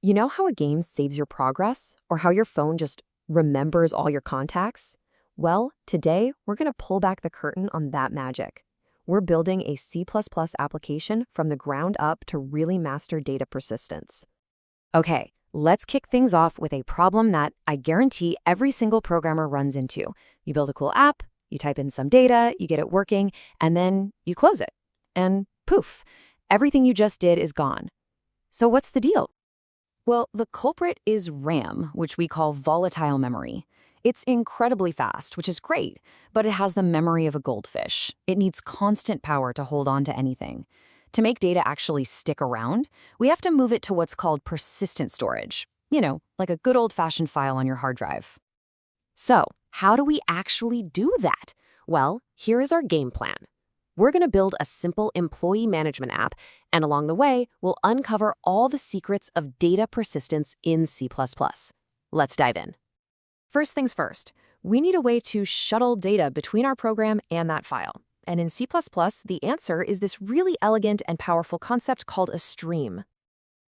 You know how a game saves your progress or how your phone just remembers all your contacts? Well, today we're going to pull back the curtain on that magic. We're building a C++ application from the ground up to really master data persistence. Okay, let's kick things off with a problem that I guarantee every single programmer runs into. You build a cool app, you type in some data, you get it working, and then you close it. And poof, everything you just did is gone. So what's the deal? Well, the culprit is RAM, which we call volatile memory. It's incredibly fast, which is great, but it has the memory of a goldfish. It needs constant power to hold on to anything. To make data actually stick around, we have to move it to what's called persistent storage. You know, like a good old-fashioned file on your hard drive. So, how do we actually do that? Well, here is our game plan. We're going to build a simple employee management app, and along the way, we'll uncover all the secrets of data persistence in C++. Let's dive in. First things first, we need a way to shuttle data between our program and that file. And in C++, the answer is this really elegant and powerful concept called a stream.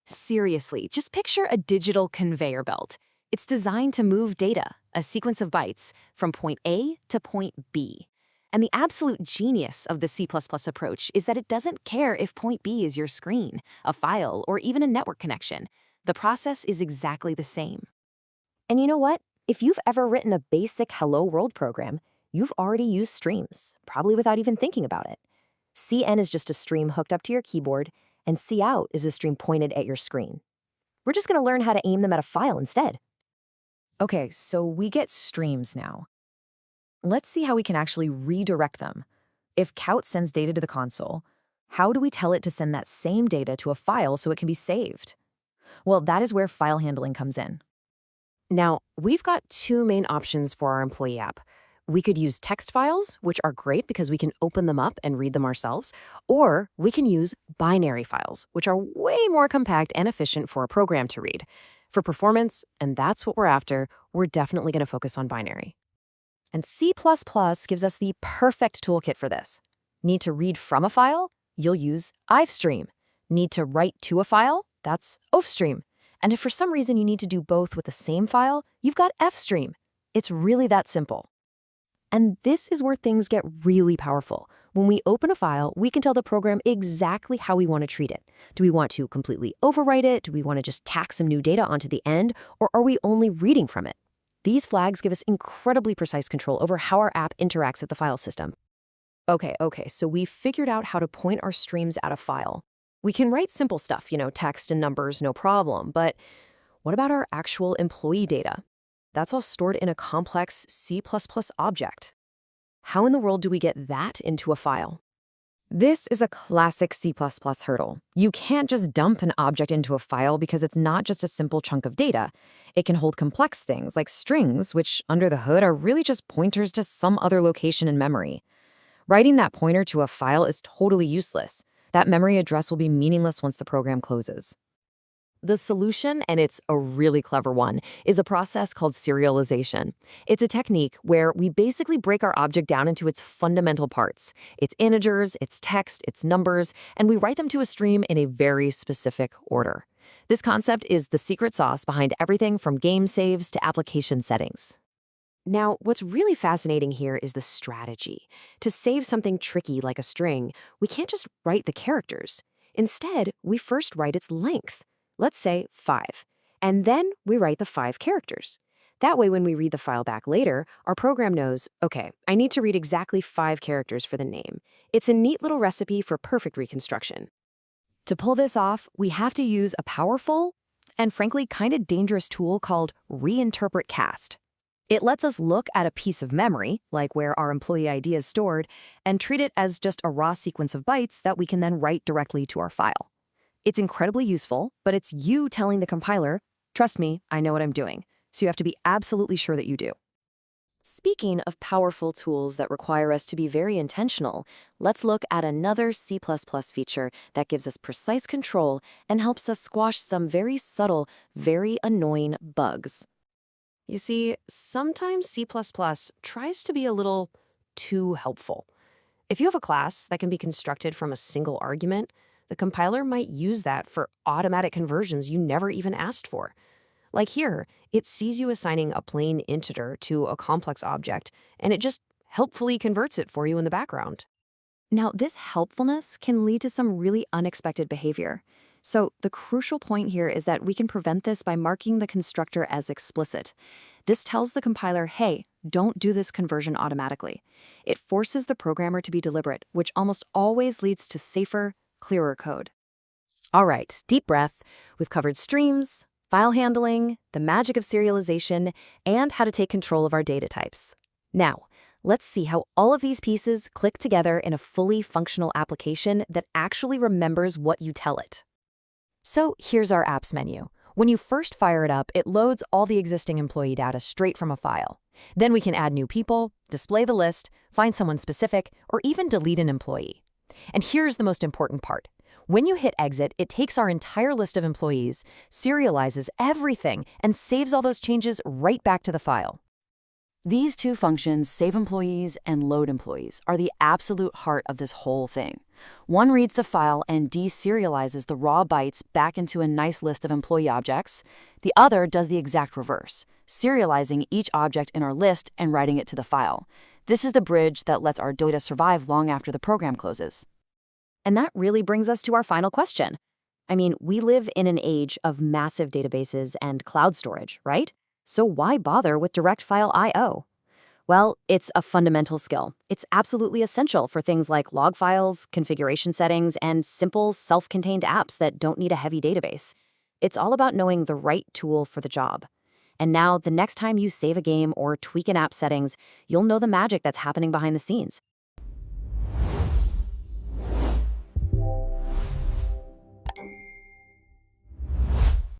Seriously, just picture a digital conveyor belt. It's designed to move data, a sequence of bytes, from point A to point B. And the absolute genius of the C++ approach is that it doesn't care if point B is your screen, a file, or even a network connection. The process is exactly the same. And you know what? If you've ever written a basic Hello World program, you've already used streams, probably without even thinking about it. CN is just a stream hooked up to your keyboard, and cout is a stream pointed at your screen. We're just going to learn how to aim them at a file instead. Okay, so we get streams now. Let's see how we can actually redirect them. If cout sends data to the console, how do we tell it to send that same data to a file so it can be saved? Well, that is where file handling comes in. Now, we've got two main options for our employee app. We could use text files, which are great because we can open them up and read them ourselves, or we can use binary files, which are way more compact and efficient for a program to read. For performance, and that's what we're after, we're definitely going to focus on binary. And C++ gives us the perfect toolkit for this. Need to read from a file? You'll use ifstream. Need to write to a file? That's ofstream. And if for some reason you need to do both with the same file, you've got fstream. It's really that simple. And this is where things get really powerful. When we open a file, we can tell the program exactly how we want to treat it. Do we want to completely overwrite it? Do we want to just tack some new data onto the end? Or are we only reading from it? These flags give us incredibly precise control over how our app interacts with the file system. Okay, so we've figured out how to point our streams at a file. We can write simple stuff, text and numbers, no problem, but what about our actual employee data? That's all stored in a complex C++ object. How in the world do we get that into a file? This is a classic C++ hurdle. You can't just dump an object into a file because it's not just a simple chunk of data. It can hold complex things like strings, which under the hood are really just pointers to some other location in memory. Writing that pointer to a file is totally useless. That memory address will be meaningless once the program closes. The solution, and it's a really clever one, is a process called serialization. It's a technique where we basically break our object down into its fundamental parts, its integers, its text, its numbers, and we write them to a stream in a very specific order. This concept is the secret sauce behind everything from game saves to application settings. Now, what's really fascinating here is the strategy. To save something tricky like a string, we can't just write the characters. Instead, we first write its length. Let's say 5, and then we write the 5 characters. That way, when we read the file back later, our program knows, okay, I need to read exactly 5 characters for the name. It's a neat little recipe for perfect reconstruction. To pull this off, we have to use a powerful and frankly kind of dangerous tool called Reinterpret cast. It lets us look at a piece of memory, like where our employee ID is stored, and treat it as just a raw sequence of bytes that we can then write directly to our file. It's incredibly useful, but it's you telling the compiler, trust me, I know what I'm doing. So you have to be absolutely sure that you do. Speaking of powerful tools that require us to be very intentional, let's look at another C++ feature that gives us precise control and helps us squash some very subtle, very annoying bugs. You see, sometimes C++ tries to be a little too helpful. If you have a class that can be constructed from a single argument, the compiler might use that for automatic conversions you never even asked for. Like here, it sees you assigning a plain integer to a complex object, and it just helpfully converts it for you in the background. Now, this helpfulness can lead to some really unexpected behavior. So the crucial point here is that we can prevent this by marking the constructor as explicit. This tells the compiler, hey, don't do this conversion automatically. It forces the programmer to be deliberate, which almost always leads to safer, clearer code. All right, deep breath. We've covered streams, file handling, the magic of serialization, and how to take control of our data types. Now, let's see how all of these pieces click together in a fully functional application that actually remembers what you tell it. So here's our apps menu. When you first fire it up, it loads all the existing employee data straight from a file. Then we can add new people, display the list, find someone specific, or even delete an employee. And here's the most important part. When you hit exit, it takes our entire list of employees, serializes everything, and saves all those changes right back to the file. These two functions, save employees and load employees, are the absolute heart of this whole thing. One reads the file and deserializes the raw bytes back into a nice list of employee objects. The other does the exact reverse, serializing each object in our list and writing it to the file. This is the bridge that lets our data survive long after the program closes. And that really brings us to our final question. I mean, we live in an age of massive databases and cloud storage, right? So why bother with direct file I/O? Well, it's a fundamental skill. It's absolutely essential for things like log files, configuration settings, and simple self-contained apps that don't need a heavy database. It's all about knowing the right tool for the job. And now, the next time you save a game or tweak an app settings, you'll know the magic that's happening behind the scenes.